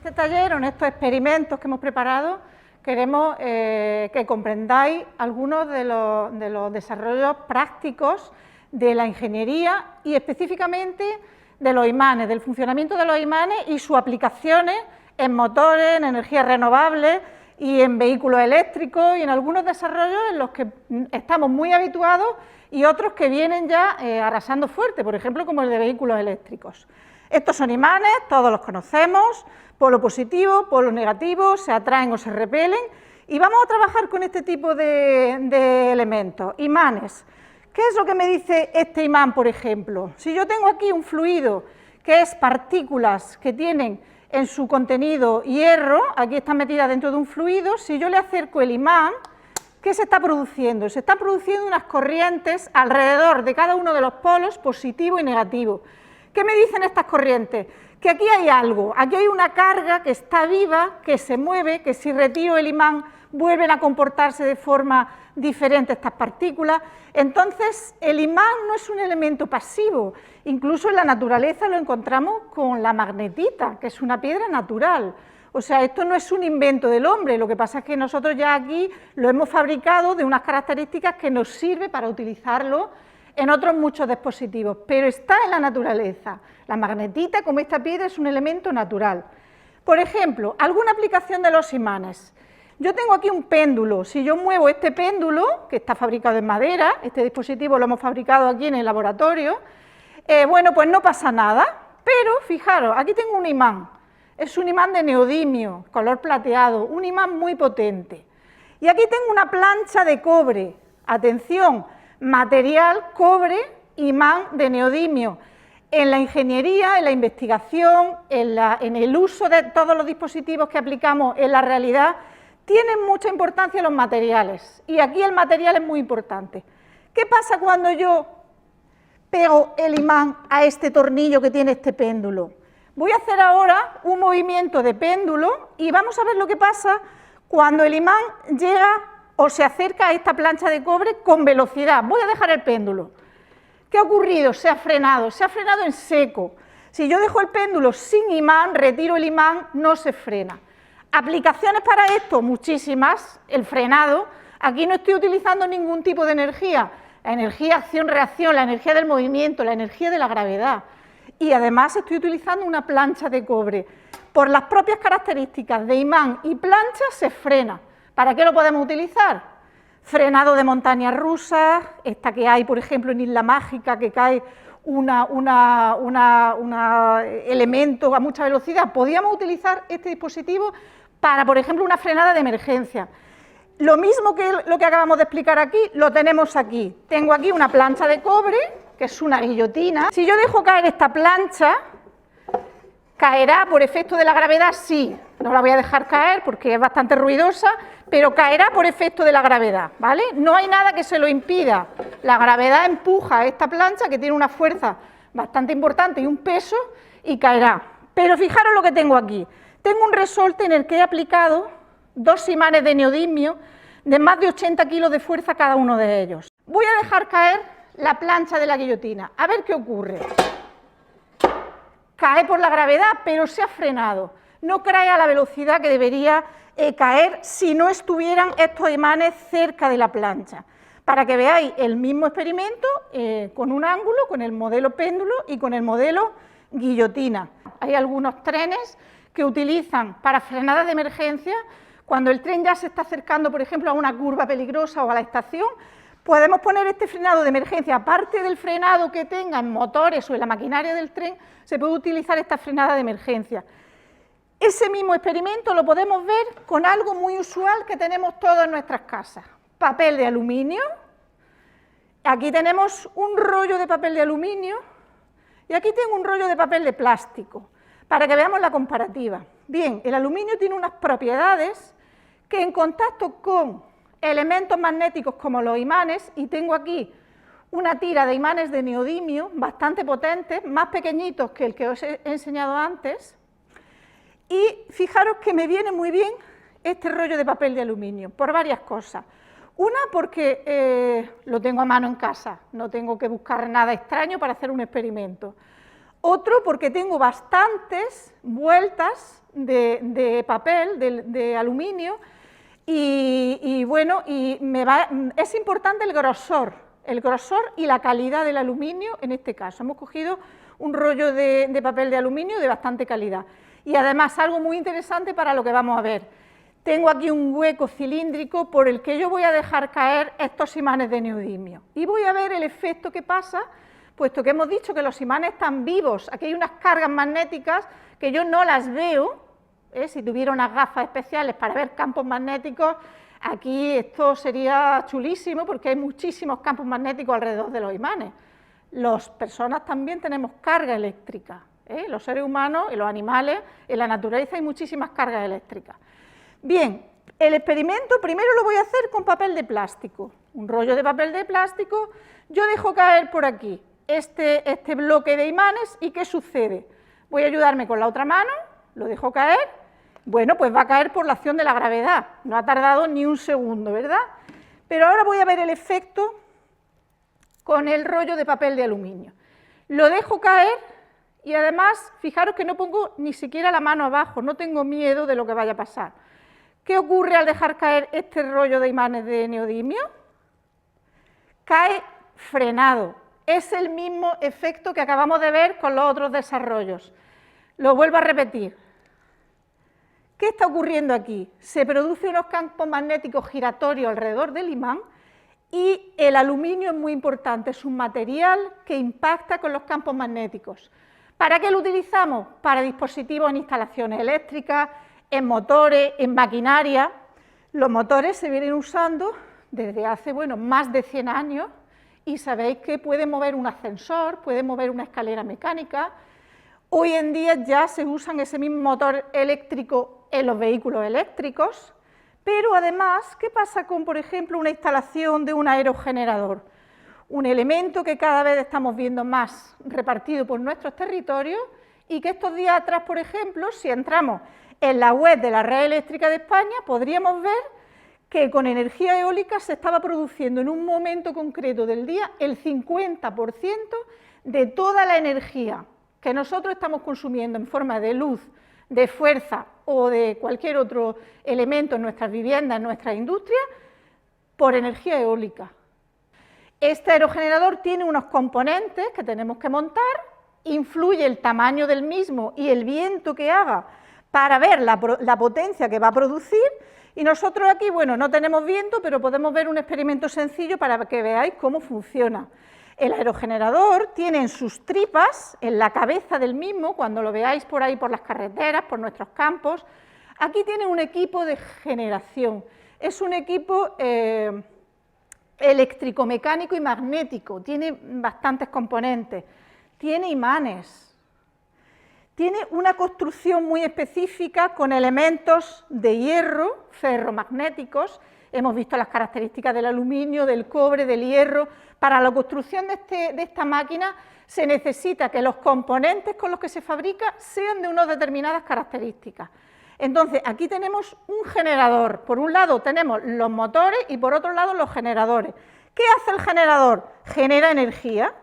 este taller o en estos experimentos que hemos preparado queremos que comprendáis algunos de los desarrollos prácticos de la ingeniería y específicamente de los imanes, del funcionamiento de los imanes y sus aplicaciones en motores, en energías renovables y en vehículos eléctricos y en algunos desarrollos en los que estamos muy habituados y otros que vienen ya arrasando fuerte, por ejemplo, como el de vehículos eléctricos. Estos son imanes, todos los conocemos, polo positivo, polo negativo, se atraen o se repelen, y vamos a trabajar con este tipo de elementos, imanes. ¿Qué es lo que me dice este imán, por ejemplo? Si yo tengo aquí un fluido que es partículas que tienen en su contenido hierro, aquí están metidas dentro de un fluido, si yo le acerco el imán, ¿qué se está produciendo? Se están produciendo unas corrientes alrededor de cada uno de los polos, positivo y negativo. ¿Qué me dicen estas corrientes? Que aquí hay algo, aquí hay una carga que está viva, que se mueve, que si retiro el imán vuelven a comportarse de forma diferente estas partículas. Entonces, el imán no es un elemento pasivo, incluso en la naturaleza lo encontramos con la magnetita, que es una piedra natural. O sea, esto no es un invento del hombre, lo que pasa es que nosotros ya aquí lo hemos fabricado de unas características que nos sirve para utilizarlo en otros muchos dispositivos, pero está en la naturaleza. La magnetita, como esta piedra, es un elemento natural. Por ejemplo, alguna aplicación de los imanes. Yo tengo aquí un péndulo, si yo muevo este péndulo, que está fabricado en madera, este dispositivo lo hemos fabricado aquí en el laboratorio, bueno, pues no pasa nada, pero fijaros, aquí tengo un imán, es un imán de neodimio, color plateado, un imán muy potente. Y aquí tengo una plancha de cobre, atención, material, cobre, imán de neodimio. En la ingeniería, en la investigación, en el uso de todos los dispositivos que aplicamos en la realidad, tienen mucha importancia los materiales, y aquí el material es muy importante. ¿Qué pasa cuando yo pego el imán a este tornillo que tiene este péndulo? Voy a hacer ahora un movimiento de péndulo y vamos a ver lo que pasa cuando el imán llega o se acerca a esta plancha de cobre con velocidad. Voy a dejar el péndulo. ¿Qué ha ocurrido? Se ha frenado en seco. Si yo dejo el péndulo sin imán, retiro el imán, no se frena. Aplicaciones para esto, muchísimas. El frenado, aquí no estoy utilizando ningún tipo de energía. La energía acción-reacción, la energía del movimiento, la energía de la gravedad. Y además estoy utilizando una plancha de cobre. Por las propias características de imán y plancha se frena. ¿Para qué lo podemos utilizar? Frenado de montañas rusas, esta que hay, por ejemplo, en Isla Mágica, que cae un elemento a mucha velocidad. Podríamos utilizar este dispositivo para, por ejemplo, una frenada de emergencia. Lo mismo que lo que acabamos de explicar aquí, lo tenemos aquí. Tengo aquí una plancha de cobre, que es una guillotina. Si yo dejo caer esta plancha, ¿caerá por efecto de la gravedad? Sí, no la voy a dejar caer porque es bastante ruidosa, pero caerá por efecto de la gravedad, ¿vale? No hay nada que se lo impida. La gravedad empuja a esta plancha, que tiene una fuerza bastante importante y un peso, y caerá. Pero fijaros lo que tengo aquí. Tengo un resorte en el que he aplicado dos imanes de neodimio de más de 80 kilos de fuerza cada uno de ellos. Voy a dejar caer la plancha de la guillotina, a ver qué ocurre. Cae por la gravedad, pero se ha frenado. No cae a la velocidad que debería caer si no estuvieran estos imanes cerca de la plancha. Para que veáis el mismo experimento con un ángulo, con el modelo péndulo y con el modelo guillotina. Hay algunos trenes que utilizan para frenadas de emergencia, cuando el tren ya se está acercando, por ejemplo, a una curva peligrosa o a la estación, podemos poner este frenado de emergencia. Aparte del frenado que tenga en motores o en la maquinaria del tren, se puede utilizar esta frenada de emergencia. Ese mismo experimento lo podemos ver con algo muy usual que tenemos todos en nuestras casas. Papel de aluminio. Aquí tenemos un rollo de papel de aluminio y aquí tengo un rollo de papel de plástico, para que veamos la comparativa. Bien, el aluminio tiene unas propiedades que en contacto con elementos magnéticos como los imanes, y tengo aquí una tira de imanes de neodimio bastante potentes, más pequeñitos que el que os he enseñado antes, y fijaros que me viene muy bien este rollo de papel de aluminio, por varias cosas. Una, porque lo tengo a mano en casa, no tengo que buscar nada extraño para hacer un experimento. otro porque tengo bastantes vueltas de papel, de aluminio, y bueno, es importante el grosor y la calidad del aluminio en este caso. Hemos cogido un rollo de papel de aluminio de bastante calidad. Y además, algo muy interesante para lo que vamos a ver. Tengo aquí un hueco cilíndrico por el que yo voy a dejar caer estos imanes de neodimio. Y voy a ver el efecto que pasa, puesto que hemos dicho que los imanes están vivos. Aquí hay unas cargas magnéticas que yo no las veo. Si tuviera unas gafas especiales para ver campos magnéticos, aquí esto sería chulísimo porque hay muchísimos campos magnéticos alrededor de los imanes. Las personas también tenemos carga eléctrica, los seres humanos y los animales, en la naturaleza hay muchísimas cargas eléctricas. Bien, el experimento primero lo voy a hacer con papel de plástico, un rollo de papel de plástico, yo dejo caer por aquí este bloque de imanes y ¿qué sucede? Voy a ayudarme con la otra mano, lo dejo caer, bueno, pues va a caer por la acción de la gravedad, no ha tardado ni un segundo, ¿verdad? Pero ahora voy a ver el efecto con el rollo de papel de aluminio. Lo dejo caer y además, fijaros que no pongo ni siquiera la mano abajo, no tengo miedo de lo que vaya a pasar. ¿Qué ocurre al dejar caer este rollo de imanes de neodimio? Cae frenado. Es el mismo efecto que acabamos de ver con los otros desarrollos. Lo vuelvo a repetir. ¿Qué está ocurriendo aquí? Se producen unos campos magnéticos giratorios alrededor del imán y el aluminio es muy importante, es un material que impacta con los campos magnéticos. ¿Para qué lo utilizamos? Para dispositivos en instalaciones eléctricas, en motores, en maquinaria. Los motores se vienen usando desde hace, más de 100 años y sabéis que pueden mover un ascensor, pueden mover una escalera mecánica. Hoy en día ya se usan ese mismo motor eléctrico en los vehículos eléctricos, pero además, ¿qué pasa con, por ejemplo, una instalación de un aerogenerador? Un elemento que cada vez estamos viendo más repartido por nuestros territorios y que estos días atrás, por ejemplo, si entramos en la web de la Red Eléctrica de España, podríamos ver que con energía eólica se estaba produciendo en un momento concreto del día el 50% de toda la energía que nosotros estamos consumiendo en forma de luz, de fuerza o de cualquier otro elemento en nuestras viviendas, en nuestras industrias, por energía eólica. Este aerogenerador tiene unos componentes que tenemos que montar, influye el tamaño del mismo y el viento que haga para ver la potencia que va a producir, y nosotros aquí, no tenemos viento, pero podemos ver un experimento sencillo para que veáis cómo funciona. El aerogenerador tiene en sus tripas, en la cabeza del mismo, cuando lo veáis por ahí por las carreteras, por nuestros campos, aquí tiene un equipo de generación, es un equipo eléctrico-mecánico y magnético, tiene bastantes componentes, tiene imanes, tiene una construcción muy específica con elementos de hierro, ferromagnéticos. Hemos visto las características del aluminio, del cobre, del hierro. Para la construcción de esta máquina se necesita que los componentes con los que se fabrica sean de unas determinadas características. Entonces, aquí tenemos un generador. Por un lado tenemos los motores y por otro lado los generadores. ¿Qué hace el generador? Genera energía.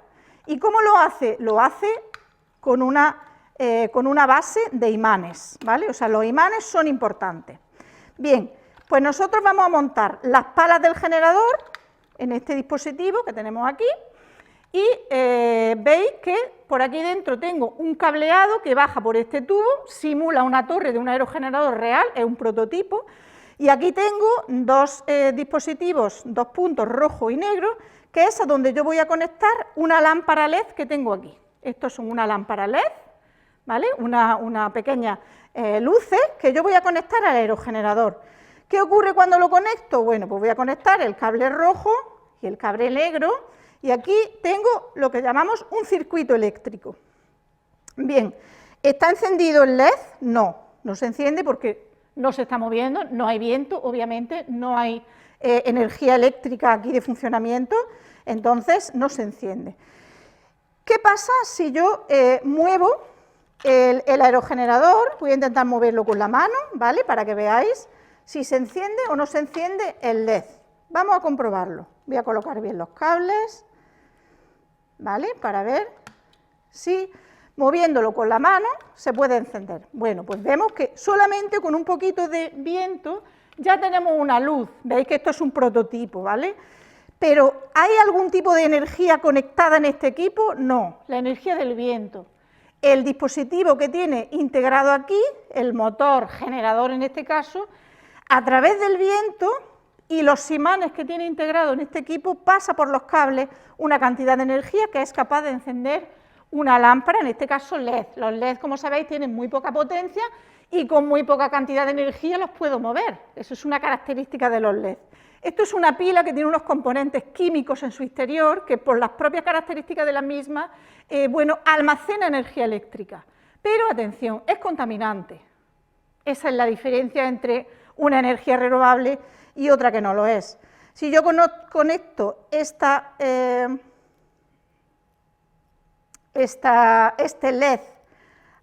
¿Y cómo lo hace? Lo hace con una base de imanes, ¿vale? O sea, los imanes son importantes. Bien, pues nosotros vamos a montar las palas del generador en este dispositivo que tenemos aquí y veis que por aquí dentro tengo un cableado que baja por este tubo, simula una torre de un aerogenerador real, es un prototipo, y aquí tengo dos dispositivos, dos puntos rojo y negro, que es a donde yo voy a conectar una lámpara LED que tengo aquí. Estos son una lámpara LED, ¿vale? Una pequeña luces que yo voy a conectar al aerogenerador. ¿Qué ocurre cuando lo conecto? Pues voy a conectar el cable rojo y el cable negro, y aquí tengo lo que llamamos un circuito eléctrico. Bien, ¿está encendido el LED? No se enciende porque no se está moviendo, no hay viento, obviamente, no hay energía eléctrica aquí de funcionamiento, entonces no se enciende. ¿Qué pasa si yo muevo el aerogenerador? Voy a intentar moverlo con la mano, ¿vale? Para que veáis si se enciende o no se enciende el LED. Vamos a comprobarlo. Voy a colocar bien los cables, ¿vale? Para ver si moviéndolo con la mano se puede encender. Bueno, pues vemos que solamente con un poquito de viento ya tenemos una luz. Veis que esto es un prototipo, ¿vale? Pero ¿hay algún tipo de energía conectada en este equipo? No, la energía del viento. El dispositivo que tiene integrado aquí, el motor generador en este caso, a través del viento y los imanes que tiene integrado en este equipo, pasa por los cables una cantidad de energía que es capaz de encender una lámpara, en este caso LED. Los LED, como sabéis, tienen muy poca potencia y con muy poca cantidad de energía los puedo mover. Eso es una característica de los LED. Esto es una pila que tiene unos componentes químicos en su exterior que por las propias características de la misma, almacena energía eléctrica. Pero atención, es contaminante. Esa es la diferencia entre una energía renovable y otra que no lo es. Si yo conecto este LED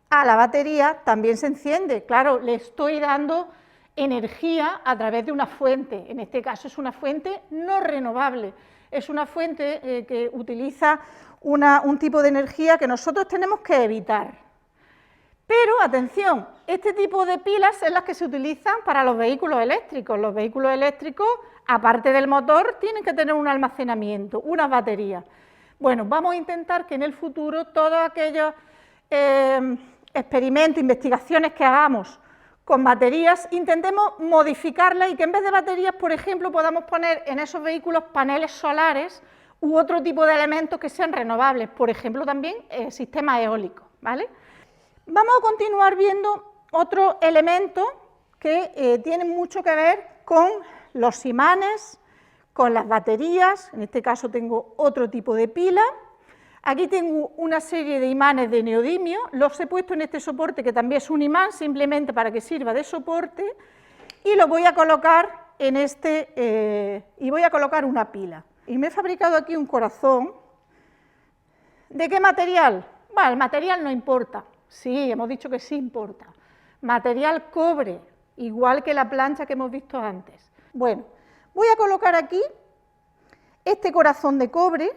a la batería, también se enciende. Claro, le estoy dando energía a través de una fuente, en este caso es una fuente no renovable, es una fuente que utiliza un tipo de energía que nosotros tenemos que evitar. Pero, atención, este tipo de pilas es las que se utilizan para los vehículos eléctricos. Los vehículos eléctricos, aparte del motor, tienen que tener un almacenamiento, unas baterías. Bueno, vamos a intentar que en el futuro todos aquellos experimentos, investigaciones que hagamos con baterías, intentemos modificarlas y que en vez de baterías, por ejemplo, podamos poner en esos vehículos paneles solares u otro tipo de elementos que sean renovables, por ejemplo, también sistemas eólicos, ¿vale? Vamos a continuar viendo otro elemento que tiene mucho que ver con los imanes, con las baterías. En este caso tengo otro tipo de pila. Aquí tengo una serie de imanes de neodimio, los he puesto en este soporte que también es un imán, simplemente para que sirva de soporte, y lo voy a colocar en y voy a colocar una pila. Y me he fabricado aquí un corazón. ¿De qué material? Bueno, el material no importa, sí, hemos dicho que sí importa. Material cobre, igual que la plancha que hemos visto antes. Bueno, voy a colocar aquí este corazón de cobre.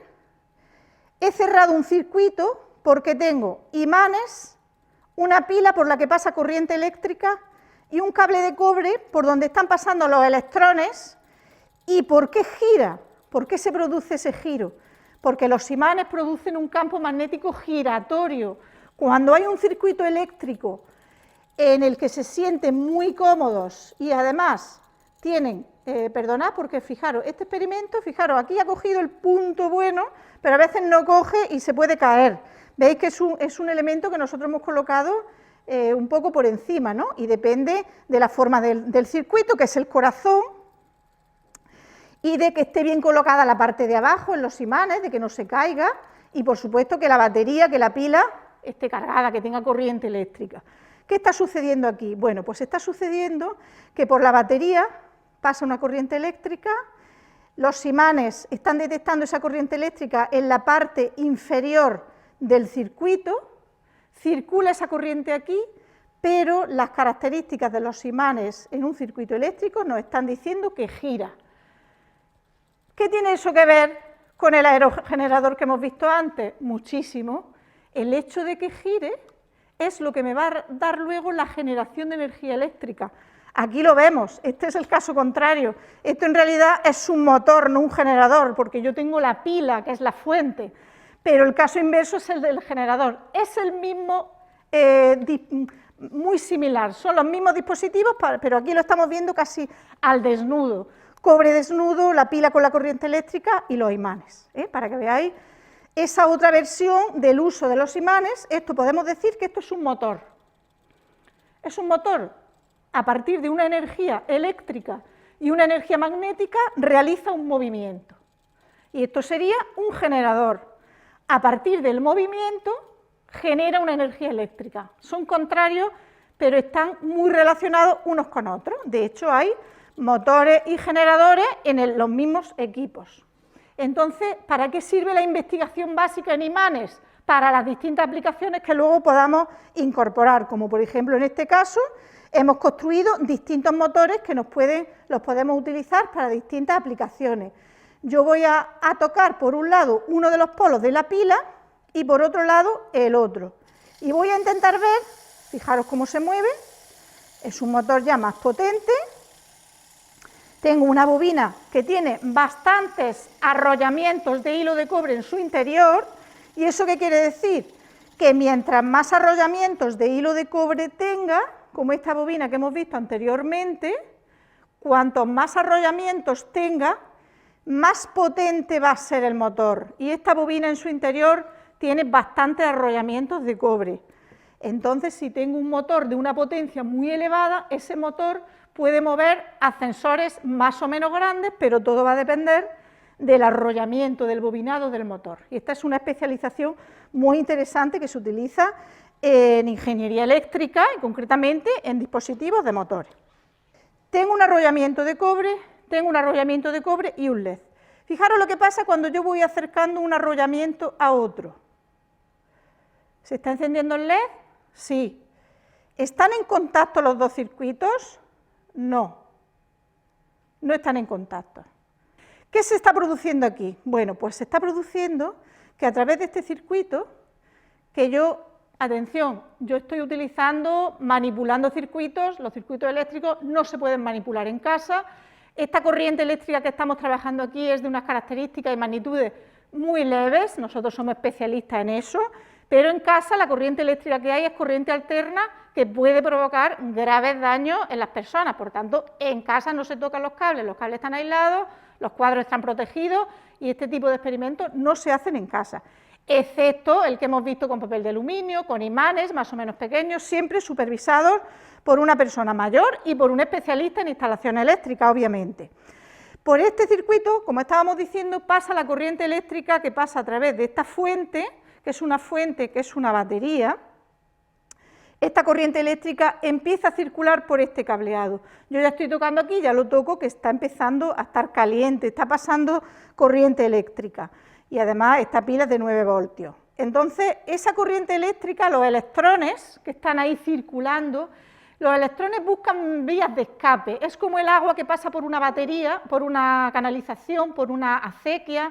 He cerrado un circuito porque tengo imanes, una pila por la que pasa corriente eléctrica y un cable de cobre por donde están pasando los electrones. ¿Y por qué gira? ¿Por qué se produce ese giro? Porque los imanes producen un campo magnético giratorio. Cuando hay un circuito eléctrico en el que se sienten muy cómodos y además tienen, perdonad porque fijaros, este experimento, fijaros, aquí ha cogido el punto bueno, pero a veces no coge y se puede caer. Veis que es un elemento que nosotros hemos colocado un poco por encima, ¿no? Y depende de la forma del circuito, que es el corazón, y de que esté bien colocada la parte de abajo en los imanes, de que no se caiga, y por supuesto que la batería, que la pila esté cargada, que tenga corriente eléctrica. ¿Qué está sucediendo aquí? Bueno, pues está sucediendo que por la batería pasa una corriente eléctrica, los imanes están detectando esa corriente eléctrica en la parte inferior del circuito, circula esa corriente aquí, pero las características de los imanes en un circuito eléctrico nos están diciendo que gira. ¿Qué tiene eso que ver con el aerogenerador que hemos visto antes? Muchísimo. El hecho de que gire es lo que me va a dar luego la generación de energía eléctrica. Aquí lo vemos, este es el caso contrario. Esto en realidad es un motor, no un generador, porque yo tengo la pila, que es la fuente, pero el caso inverso es el del generador. Es el mismo, muy similar, son los mismos dispositivos, pero aquí lo estamos viendo casi al desnudo. Cobre desnudo, la pila con la corriente eléctrica y los imanes, para que veáis esa otra versión del uso de los imanes. Esto podemos decir que esto es un motor. Es un motor, a partir de una energía eléctrica y una energía magnética, realiza un movimiento. Y esto sería un generador. A partir del movimiento, genera una energía eléctrica. Son contrarios, pero están muy relacionados unos con otros. De hecho, hay motores y generadores en los mismos equipos. Entonces, ¿para qué sirve la investigación básica en imanes? Para las distintas aplicaciones que luego podamos incorporar, como por ejemplo en este caso, hemos construido distintos motores que los podemos utilizar para distintas aplicaciones. Yo voy a tocar por un lado uno de los polos de la pila y por otro lado el otro. Y voy a intentar ver, fijaros cómo se mueve, es un motor ya más potente. Tengo una bobina que tiene bastantes arrollamientos de hilo de cobre en su interior. ¿Y eso qué quiere decir? Que mientras más arrollamientos de hilo de cobre tenga, como esta bobina que hemos visto anteriormente, cuantos más arrollamientos tenga, más potente va a ser el motor. Y esta bobina en su interior tiene bastantes arrollamientos de cobre. Entonces, si tengo un motor de una potencia muy elevada, ese motor puede mover ascensores más o menos grandes, pero todo va a depender del arrollamiento, del bobinado del motor. Y esta es una especialización muy interesante que se utiliza en ingeniería eléctrica y concretamente en dispositivos de motores. Tengo un arrollamiento de cobre, y un LED. Fijaros lo que pasa cuando yo voy acercando un arrollamiento a otro. ¿Se está encendiendo el LED? Sí. ¿Están en contacto los dos circuitos? No. No están en contacto. ¿Qué se está produciendo aquí? Bueno, pues se está produciendo que a través de este circuito, que yo, atención, yo estoy utilizando, manipulando circuitos, los circuitos eléctricos no se pueden manipular en casa. Esta corriente eléctrica que estamos trabajando aquí es de unas características y magnitudes muy leves, nosotros somos especialistas en eso, pero en casa la corriente eléctrica que hay es corriente alterna que puede provocar graves daños en las personas. Por tanto, en casa no se tocan los cables están aislados, los cuadros están protegidos y este tipo de experimentos no se hacen en casa, excepto el que hemos visto con papel de aluminio, con imanes más o menos pequeños, siempre supervisados por una persona mayor y por un especialista en instalación eléctrica, obviamente. Por este circuito, como estábamos diciendo, pasa la corriente eléctrica que pasa a través de esta fuente, que es una batería. Esta corriente eléctrica empieza a circular por este cableado. Yo ya estoy tocando aquí, ya lo toco, que está empezando a estar caliente, está pasando corriente eléctrica. Y además esta pila es de 9 voltios. Entonces, esa corriente eléctrica, los electrones que están ahí circulando, los electrones buscan vías de escape. Es como el agua que pasa por una batería, por una canalización, por una acequia.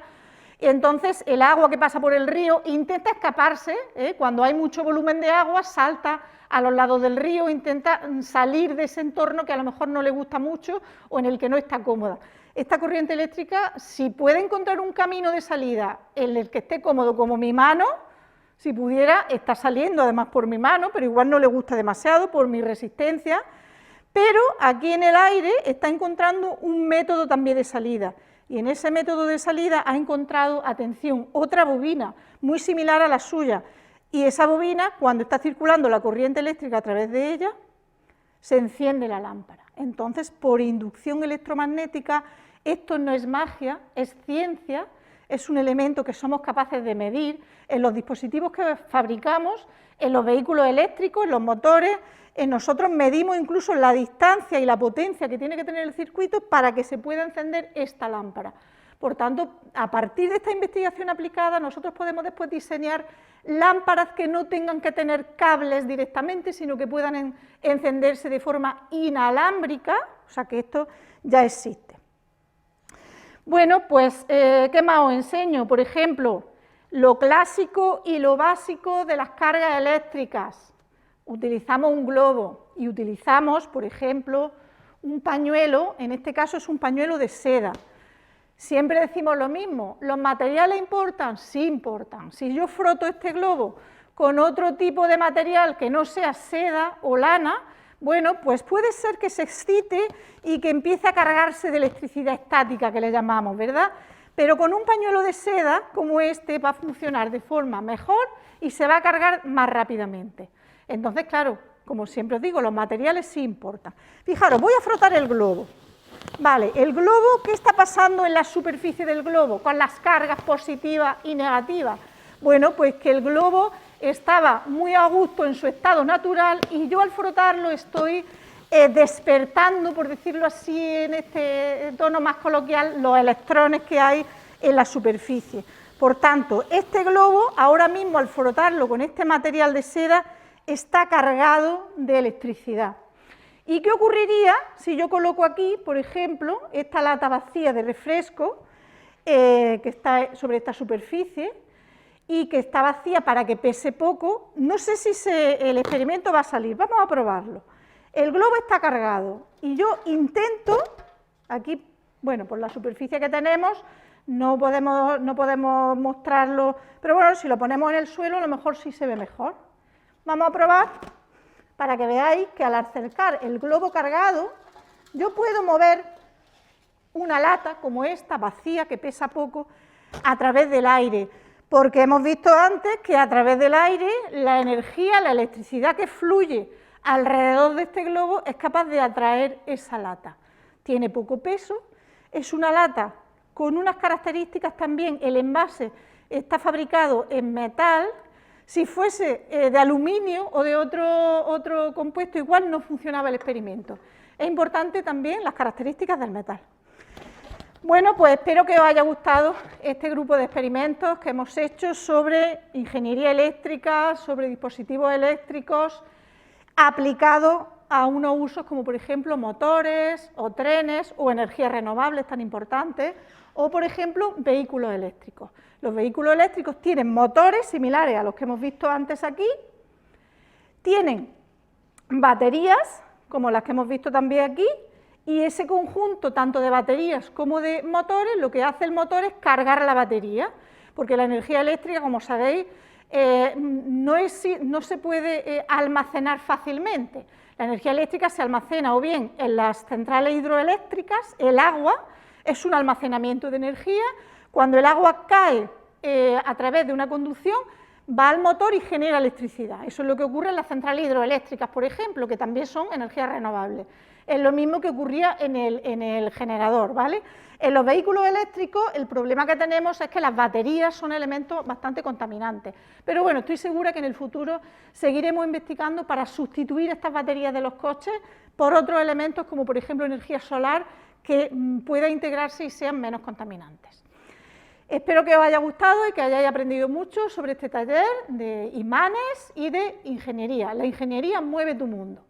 Entonces, el agua que pasa por el río intenta escaparse, cuando hay mucho volumen de agua, salta a los lados del río, intenta salir de ese entorno que a lo mejor no le gusta mucho o en el que no está cómoda. Esta corriente eléctrica, si puede encontrar un camino de salida en el que esté cómodo, como mi mano, si pudiera, está saliendo además por mi mano, pero igual no le gusta demasiado por mi resistencia, pero aquí en el aire está encontrando un método también de salida. Y en ese método de salida ha encontrado, atención, otra bobina muy similar a la suya. Y esa bobina, cuando está circulando la corriente eléctrica a través de ella, se enciende la lámpara. Entonces, por inducción electromagnética, esto no es magia, es ciencia, es un elemento que somos capaces de medir en los dispositivos que fabricamos, en los vehículos eléctricos, en los motores. Nosotros medimos incluso la distancia y la potencia que tiene que tener el circuito para que se pueda encender esta lámpara. Por tanto, a partir de esta investigación aplicada, nosotros podemos después diseñar lámparas que no tengan que tener cables directamente, sino que puedan encenderse de forma inalámbrica, o sea que esto ya existe. Bueno, pues, ¿qué más os enseño? Por ejemplo, lo clásico y lo básico de las cargas eléctricas. Utilizamos un globo y utilizamos, por ejemplo, un pañuelo, en este caso es un pañuelo de seda. Siempre decimos lo mismo, ¿los materiales importan? Sí importan. Si yo froto este globo con otro tipo de material que no sea seda o lana, bueno, pues puede ser que se excite y que empiece a cargarse de electricidad estática, que le llamamos, ¿verdad? Pero con un pañuelo de seda como este va a funcionar de forma mejor y se va a cargar más rápidamente. Entonces, claro, como siempre os digo, los materiales sí importan. Fijaros, voy a frotar el globo. Vale, el globo, ¿qué está pasando en la superficie del globo con las cargas positivas y negativas? Bueno, pues que el globo estaba muy a gusto en su estado natural y yo al frotarlo estoy despertando, por decirlo así, en este tono más coloquial, los electrones que hay en la superficie. Por tanto, este globo, ahora mismo al frotarlo con este material de seda, está cargado de electricidad. ¿Y qué ocurriría si yo coloco aquí, por ejemplo, esta lata vacía de refresco que está sobre esta superficie y que está vacía para que pese poco. No sé si el experimento va a salir, vamos a probarlo. El globo está cargado y yo intento, aquí, bueno, por la superficie que tenemos, no podemos mostrarlo, pero bueno, si lo ponemos en el suelo a lo mejor sí se ve mejor. Vamos a probar para que veáis que al acercar el globo cargado, yo puedo mover una lata como esta, vacía, que pesa poco, a través del aire, porque hemos visto antes que a través del aire la energía, la electricidad que fluye alrededor de este globo es capaz de atraer esa lata. Tiene poco peso, es una lata con unas características también, el envase está fabricado en metal. Si fuese de aluminio o de otro compuesto, igual no funcionaba el experimento. Es importante también las características del metal. Bueno, pues espero que os haya gustado este grupo de experimentos que hemos hecho sobre ingeniería eléctrica, sobre dispositivos eléctricos, aplicados a unos usos como, por ejemplo, motores o trenes o energías renovables tan importantes, o, por ejemplo, vehículos eléctricos. Los vehículos eléctricos tienen motores similares a los que hemos visto antes aquí, tienen baterías, como las que hemos visto también aquí, y ese conjunto, tanto de baterías como de motores, lo que hace el motor es cargar la batería, porque la energía eléctrica, como sabéis, no se puede almacenar fácilmente. La energía eléctrica se almacena o bien en las centrales hidroeléctricas, el agua es un almacenamiento de energía. Cuando el agua cae a través de una conducción, va al motor y genera electricidad. Eso es lo que ocurre en las centrales hidroeléctricas, por ejemplo, que también son energías renovables. Es lo mismo que ocurría en el generador, ¿vale? En los vehículos eléctricos el problema que tenemos es que las baterías son elementos bastante contaminantes. Pero bueno, estoy segura que en el futuro seguiremos investigando para sustituir estas baterías de los coches por otros elementos como por ejemplo energía solar que pueda integrarse y sean menos contaminantes. Espero que os haya gustado y que hayáis aprendido mucho sobre este taller de imanes y de ingeniería. La ingeniería mueve tu mundo.